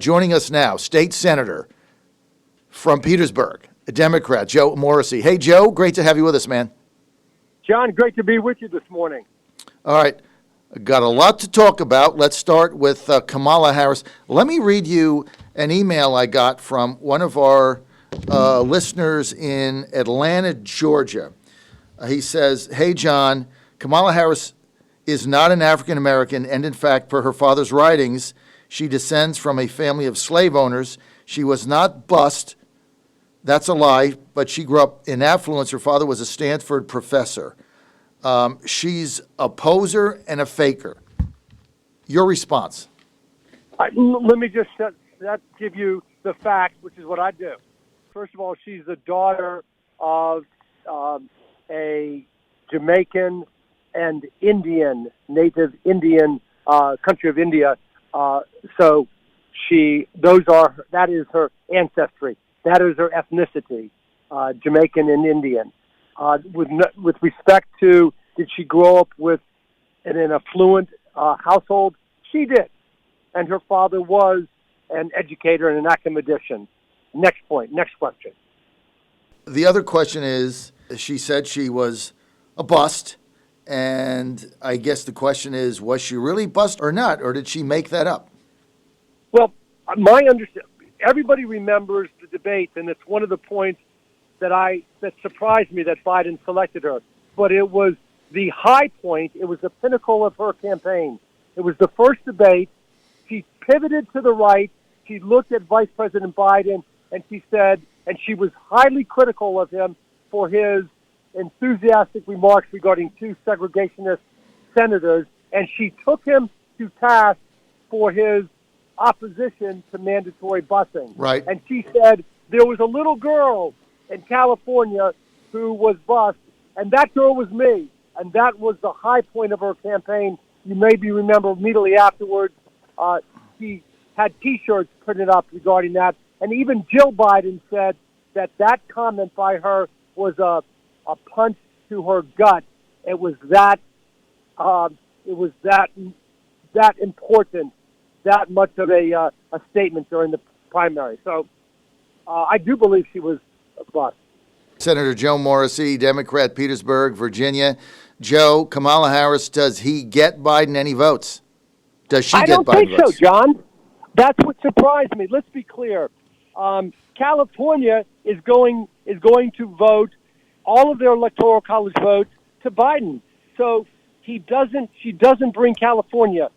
joining us now, state senator from Petersburg, a Democrat, Joe Morrissey. Hey, Joe, great to have you with us, man. John, great to be with you this morning. All right. Got a lot to talk about. Let's start with Kamala Harris. Let me read you an email I got from one of our listeners in Atlanta, Georgia. He says, "Hey, John, Kamala Harris is not an African American, and in fact, per her father's writings, she descends from a family of slave owners. She was not bused. That's a lie, but she grew up in affluence. Her father was a Stanford professor. She's a poser and a faker." Your response? Let me just give you the facts, which is what I do. First of all, she's the daughter of a Jamaican and Indian, native Indian country of India. So that is her ancestry. That is her ethnicity, Jamaican and Indian. With respect to, did she grow up in an affluent household? She did. And her father was an educator and an academician. Next question. The other question is, she said she was a bust, and I guess the question is, was she really bust or not, or did she make that up? Well, everybody remembers the debate, and it's one of the points that surprised me that Biden selected her. But it was the high point. It was the pinnacle of her campaign. It was the first debate. She pivoted to the right. She looked at Vice President Biden, and she said, and she was highly critical of him for his enthusiastic remarks regarding two segregationist senators, and she took him to task for his opposition to mandatory busing. Right. And she said there was a little girl in California who was bused, and that girl was me. And that was the high point of her campaign. You maybe remember immediately afterwards, she had T-shirts printed up regarding that. And even Jill Biden said that comment by her was a punch to her gut. It was that important, that much of a statement during the primary. So I do believe she was a bust. Senator Joe Morrissey, Democrat, Petersburg, Virginia. Joe, Kamala Harris, does he get Biden any votes? Does she get Biden votes? I don't think so, John. That's what surprised me. Let's be clear. California is going to vote all of their electoral college votes to Biden. So she doesn't bring California.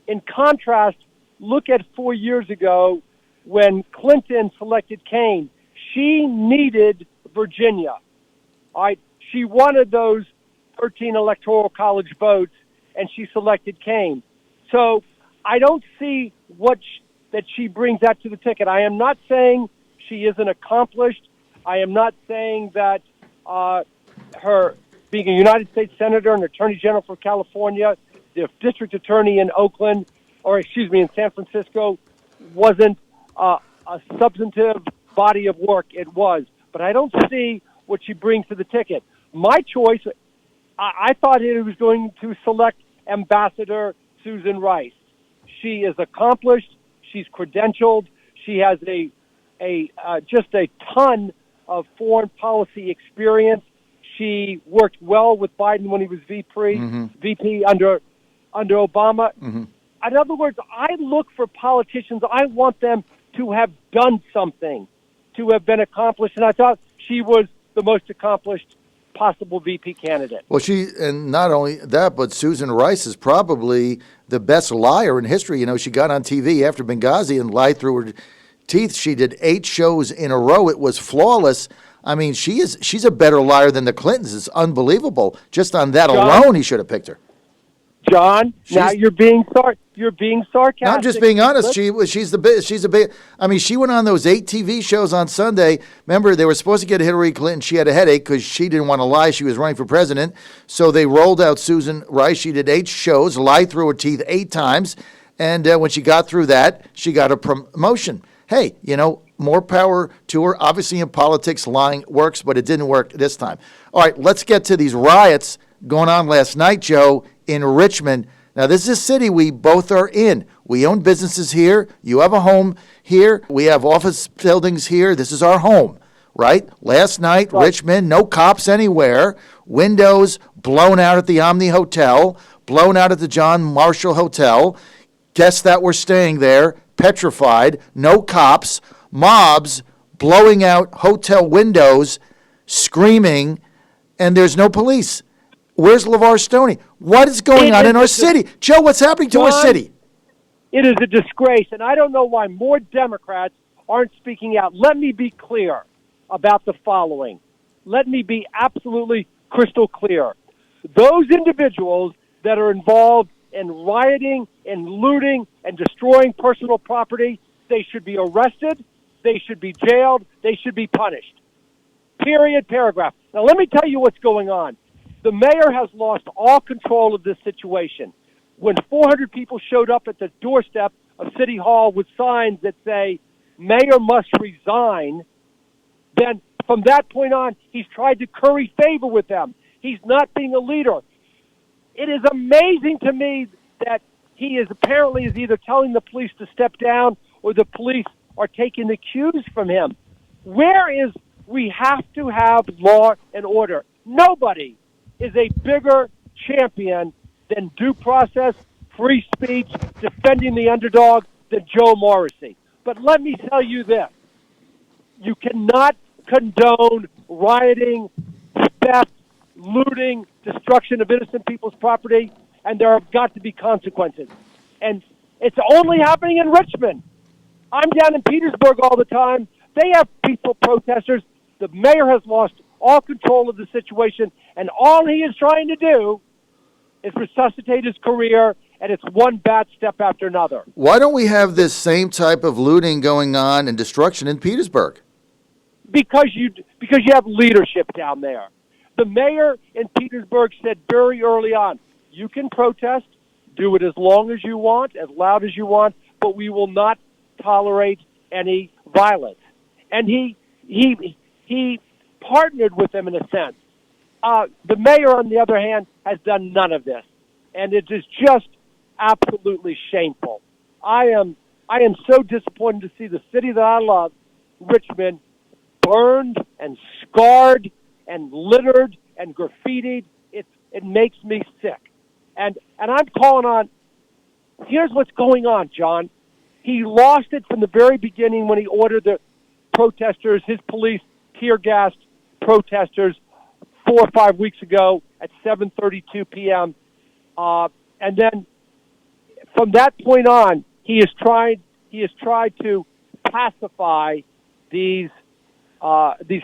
In contrast, look at 4 years ago when Clinton selected Kaine. She needed Virginia. All right, she wanted those 13 electoral college votes, and she selected Kaine. So I don't see that she brings that to the ticket. I am not saying she isn't accomplished. I am not saying that her being a United States Senator and Attorney General for California, the District Attorney in in San Francisco, wasn't a substantive body of work. It was. But I don't see what she brings to the ticket. My choice, I thought it was going to select Ambassador Susan Rice. She is accomplished. She's credentialed. She has just a ton of foreign policy experience. She worked well with Biden when he was VP under Obama. Mm-hmm. In other words, I look for politicians. I want them to have done something, to have been accomplished. And I thought she was the most accomplished possible VP candidate. Well, and not only that, but Susan Rice is probably the best liar in history. You know, she got on TV after Benghazi and lied through her teeth. She did 8 shows in a row. It was flawless. I mean, she's a better liar than the Clintons. It's unbelievable. Just on that alone, he should have picked her. John, now you're being sarcastic. No, I'm just being honest. She's a big. I mean, she went on those 8 TV shows on Sunday. Remember, they were supposed to get Hillary Clinton. She had a headache because she didn't want to lie. She was running for president. So they rolled out Susan Rice. She did 8 shows, lied through her teeth 8 times. And when she got through that, she got a promotion. Hey, more power to her. Obviously, in politics, lying works, but it didn't work this time. All right, let's get to these riots going on last night, Joe, in Richmond. Now, this is a city we both are in. We own businesses here. You have a home here. We have office buildings here. This is our home, right? Last night, Right. Richmond, no cops anywhere. Windows blown out at the Omni Hotel, blown out at the John Marshall Hotel. Guests that were staying there, petrified, no cops, mobs blowing out hotel windows, screaming, and there's no police. Where's Levar Stoney? What is going on in our city? Joe, what's happening to our John, city? It is a disgrace, and I don't know why more Democrats aren't speaking out. Let me be clear about the following. Let me be absolutely crystal clear. Those individuals that are involved in rioting and looting and destroying personal property, they should be arrested, they should be jailed, they should be punished. Period, paragraph. Now, let me tell you what's going on. The mayor has lost all control of this situation. When 400 people showed up at the doorstep of City Hall with signs that say, "Mayor must resign," then from that point on, he's tried to curry favor with them. He's not being a leader. It is amazing to me that he is apparently is either telling the police to step down or the police are taking the cues from him. We have to have law and order. Nobody is a bigger champion than due process, free speech, defending the underdog than Joe Morrissey. But let me tell you this. You cannot condone rioting, theft, looting, destruction of innocent people's property, and there have got to be consequences. And it's only happening in Richmond. I'm down in Petersburg all the time. They have peaceful protesters. The mayor has lost all control of the situation, and all he is trying to do is resuscitate his career, and it's one bad step after another. Why don't we have this same type of looting going on and destruction in Petersburg? Because you have leadership down there. The mayor in Petersburg said very early on, you can protest, do it as long as you want, as loud as you want, but we will not tolerate any violence. And he partnered with them in a sense. The mayor, on the other hand, has done none of this, and it is just absolutely shameful. I am so disappointed to see the city that I love, Richmond, burned and scarred and littered and graffitied. It makes me sick, and I'm calling on. Here's what's going on, John. He lost it from the very beginning when he ordered the protesters, his police tear-gassed protesters 4 or 5 weeks ago at 7:32 p.m. And then from that point on, he has tried to pacify these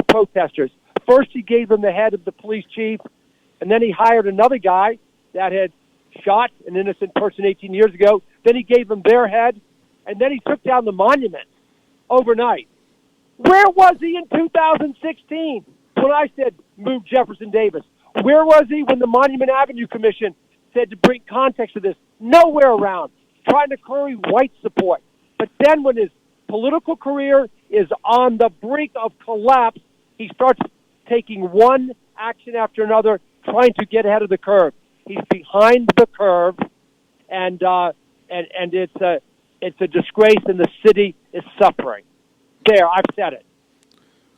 protesters. First, he gave them the head of the police chief, and then he hired another guy that had shot an innocent person 18 years ago. Then he gave them their head, and then he took down the monument overnight. Where was he in 2016 when I said move Jefferson Davis? Where was he when the Monument Avenue Commission said to bring context to this? Nowhere around, trying to curry white support. But then when his political career is on the brink of collapse, he starts taking one action after another, trying to get ahead of the curve. He's behind the curve, and it's a disgrace, and the city is suffering. There, I've said it.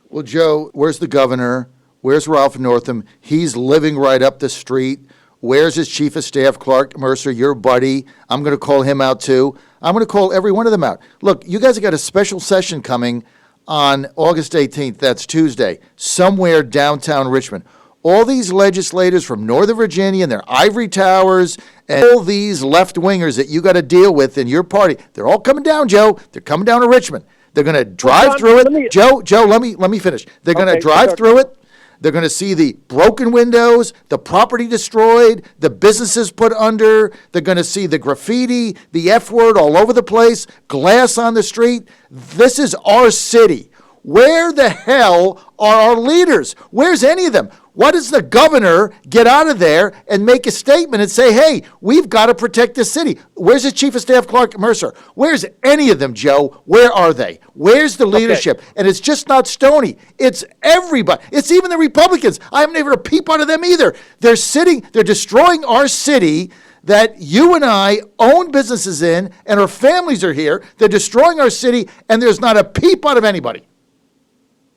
Well, Joe, where's the governor? Where's Ralph Northam? He's living right up the street. Where's his chief of staff, Clark Mercer, your buddy? I'm going to call him out, too. I'm going to call every one of them out. Look, you guys have got a special session coming on August 18th. That's Tuesday, somewhere downtown Richmond. All these legislators from Northern Virginia and their ivory towers and all these left-wingers that you got to deal with in your party, they're all coming down, Joe. They're coming down to Richmond. They're going to drive through it. Joe, let me finish. They're going to drive through it. They're going to see the broken windows, the property destroyed, the businesses put under. They're going to see the graffiti, the F word all over the place, glass on the street. This is our city. Where the hell are our leaders? Where's any of them? Why does the governor get out of there and make a statement and say, hey, we've got to protect this city? Where's the chief of staff, Clark Mercer? Where's any of them, Joe? Where are they? Where's the leadership? Okay. And it's just not Stoney. It's everybody. It's even the Republicans. I haven't even heard a peep out of them either. They're destroying our city. that you and I own businesses in, and our families are here. They're destroying our city, and there's not a peep out of anybody.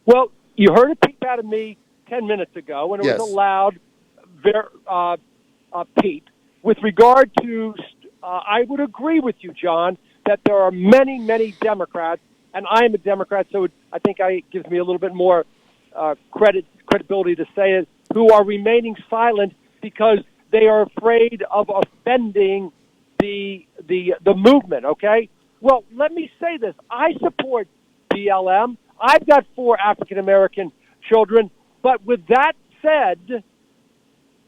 Well, you heard a peep out of me 10 minutes ago, and it was a loud peep. With regard to, I would agree with you, John, that there are many, many Democrats, and I am a Democrat, so I think it gives me a little bit more credibility to say it, who are remaining silent because they are afraid of offending the movement, okay? Well, let me say this. I support BLM. I've got 4 African-American children. But with that said,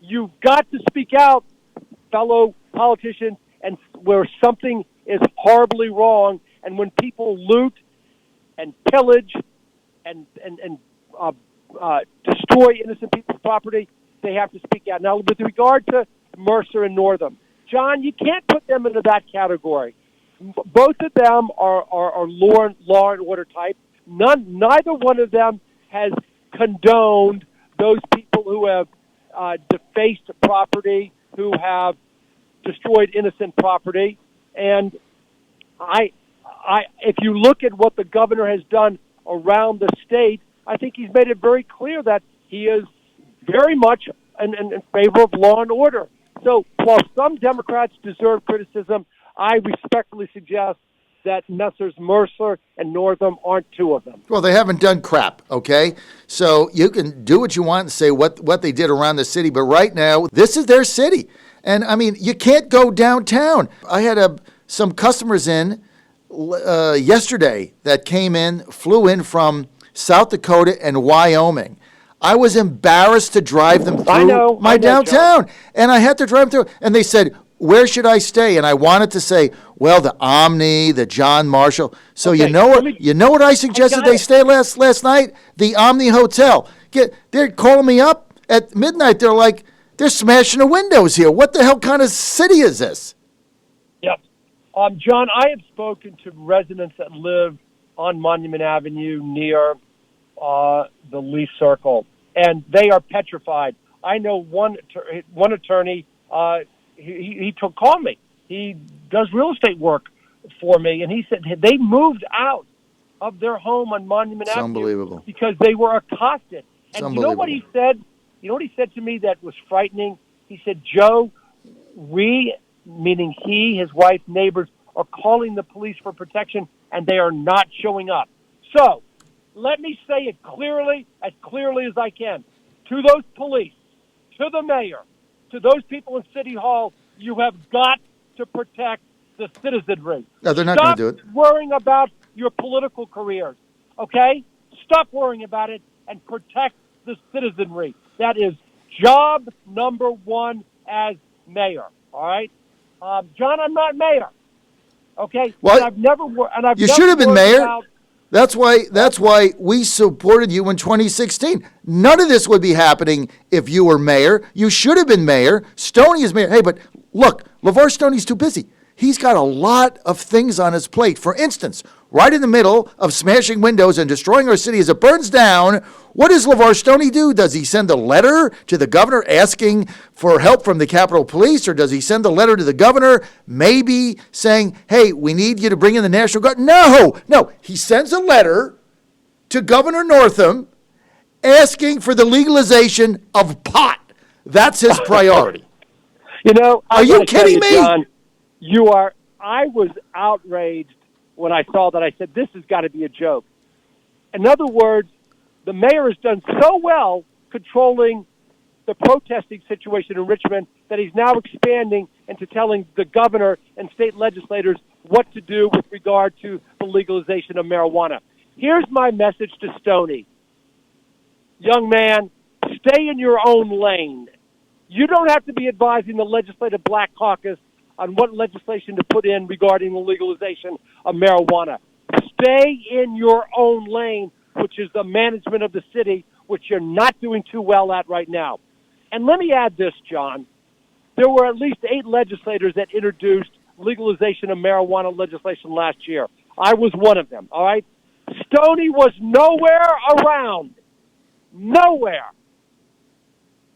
you've got to speak out, fellow politicians, and where something is horribly wrong, and when people loot and pillage and destroy innocent people's property, they have to speak out. Now, with regard to Mercer and Northam, John, you can't put them into that category. Both of them are law and order type. Neither one of them has condoned those people who have defaced property, who have destroyed innocent property. And if you look at what the governor has done around the state, I think he's made it very clear that he is very much in favor of law and order. So while some Democrats deserve criticism, I respectfully suggest that Messrs. Mercer and Northam aren't 2 of them. Well, they haven't done crap, okay? So you can do what you want and say what they did around the city, but right now, this is their city. And, I mean, you can't go downtown. I had some customers in yesterday that flew in from South Dakota and Wyoming. I was embarrassed to drive them through my downtown, and I had to drive them through. And they said, where should I stay? And I wanted to say, well, the Omni, the John Marshall. So okay, you know what I suggested they stay last night? The Omni Hotel. They're calling me up at midnight. They're like, they're smashing the windows here. What the hell kind of city is this? Yep. John, I have spoken to residents that live on Monument Avenue near the Lee Circle, and they are petrified. I know one attorney, he called me. He does real estate work for me, and he said they moved out of their home on Monument Avenue unbelievable. Because they were accosted. And you know what he said? You know what he said to me that was frightening? He said, Joe, we, meaning he, his wife, neighbors, are calling the police for protection, and they are not showing up. So let me say it clearly as I can. To those police, to the mayor, to those people in City Hall, you have got to protect the citizenry. No, they're not going to do it. Stop worrying about your political careers, okay? Stop worrying about it and protect the citizenry. That is job number 1 as mayor, all right? John, I'm not mayor, okay? Well, you should have been mayor. That's why we supported you in 2016. None of this would be happening if you were mayor. You should have been mayor. Stoney is mayor. Hey, but look, Levar Stoney's too busy. He's got a lot of things on his plate. For instance, right in the middle of smashing windows and destroying our city as it burns down, what does Levar Stoney do? Does he send a letter to the governor asking for help from the Capitol Police, or does he send a letter to the governor maybe saying, hey, we need you to bring in the National Guard? No. He sends a letter to Governor Northam asking for the legalization of pot. That's his priority. You know, are you kidding me? John, I was outraged when I saw that. I said, this has got to be a joke. In other words, the mayor has done so well controlling the protesting situation in Richmond that he's now expanding into telling the governor and state legislators what to do with regard to the legalization of marijuana. Here's my message to Stoney. Young man, stay in your own lane. You don't have to be advising the Legislative Black Caucus on what legislation to put in regarding the legalization of marijuana. Stay in your own lane, which is the management of the city, which you're not doing too well at right now. And let me add this, John. There were at least 8 legislators that introduced legalization of marijuana legislation last year. I was one of them, all right? Stoney was nowhere around. Nowhere.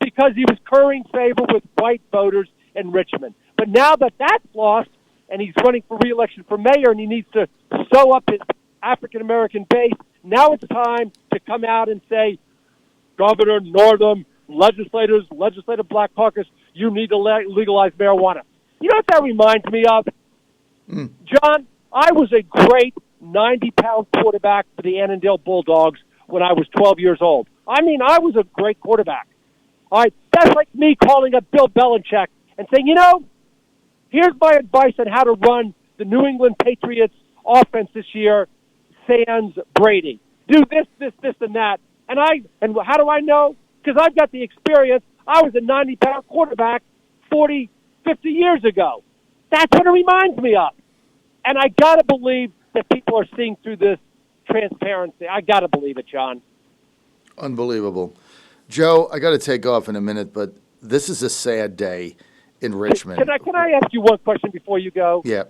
Because he was currying favor with white voters in Richmond. But now that that's lost, and he's running for re-election for mayor, and he needs to sew up his African-American base, now it's time to come out and say, Governor Northam, legislative Black Caucus, you need to legalize marijuana. You know what that reminds me of? John, I was a great 90-pound quarterback for the Annandale Bulldogs when I was 12 years old. I mean, I was a great quarterback. All right, that's like me calling up Bill Belichick and saying, here's my advice on how to run the New England Patriots offense this year, sans Brady. Do this, and that. And how do I know? Because I've got the experience. I was a 90-pound quarterback 40, 50 years ago. That's what it reminds me of. And I got to believe that people are seeing through this transparency. I got to believe it, John. Unbelievable. Joe, I got to take off in a minute, but this is a sad day in Richmond. Can I ask you one question before you go? Yeah.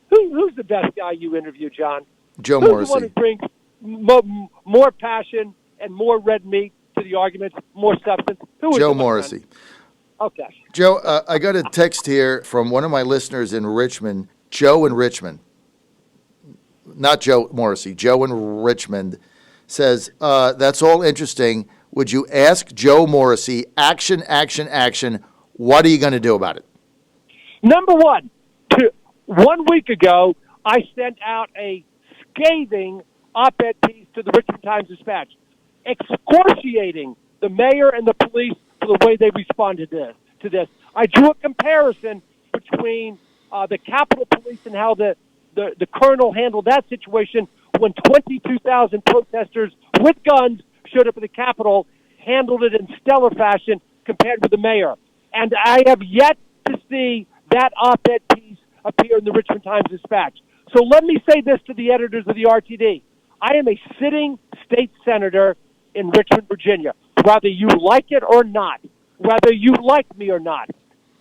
Who's the best guy you interview, John? Joe Who's Morrissey. the one who brings more passion and more red meat to the arguments, more substance? Who is Joe it, my Morrissey. friend? Okay. Joe, I got a text here from one of my listeners in Richmond, Joe in Richmond. Not Joe Morrissey, Joe in Richmond says, that's all interesting. Would you ask Joe Morrissey, action, action, action, what are you going to do about it? Number one, 1 week ago, I sent out a scathing op-ed piece to the Richmond Times-Dispatch, excoriating the mayor and the police for the way they responded to this. I drew a comparison between the Capitol Police and how the colonel handled that situation when 22,000 protesters with guns showed up at the Capitol, handled it in stellar fashion compared with the mayor. And I have yet to see that op-ed piece appear in the Richmond Times-Dispatch. So let me say this to the editors of the RTD. I am a sitting state senator in Richmond, Virginia. Whether you like it or not, whether you like me or not,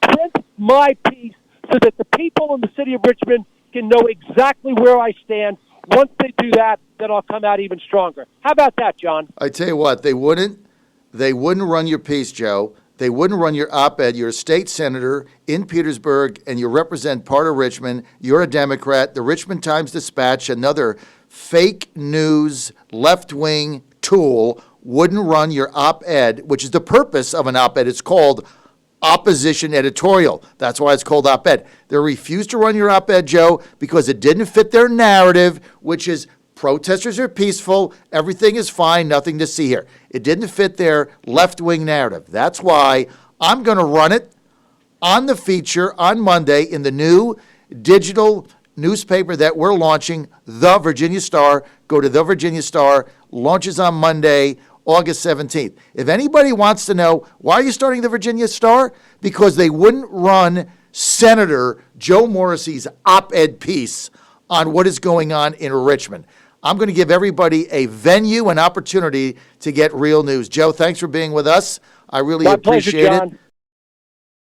print my piece so that the people in the city of Richmond can know exactly where I stand. Once they do that, then I'll come out even stronger. How about that, John? I tell you what, they wouldn't run your piece, Joe. They wouldn't run your op-ed. You're a state senator in Petersburg, and you represent part of Richmond. You're a Democrat. The Richmond Times-Dispatch, another fake news left-wing tool, wouldn't run your op-ed, which is the purpose of an op-ed. It's called opposition editorial. That's why it's called op-ed. They refused to run your op-ed, Joe, because it didn't fit their narrative, which is protesters are peaceful, everything is fine, nothing to see here. It didn't fit their left-wing narrative. That's why I'm going to run it on the feature on Monday in the new digital newspaper that we're launching, The Virginia Star. Go to The Virginia Star. Launches on Monday, August 17th. If anybody wants to know, why are you starting The Virginia Star? Because they wouldn't run Senator Joe Morrissey's op-ed piece on what is going on in Richmond. I'm going to give everybody a venue and opportunity to get real news. Joe, thanks for being with us. I really My appreciate pleasure, it. John.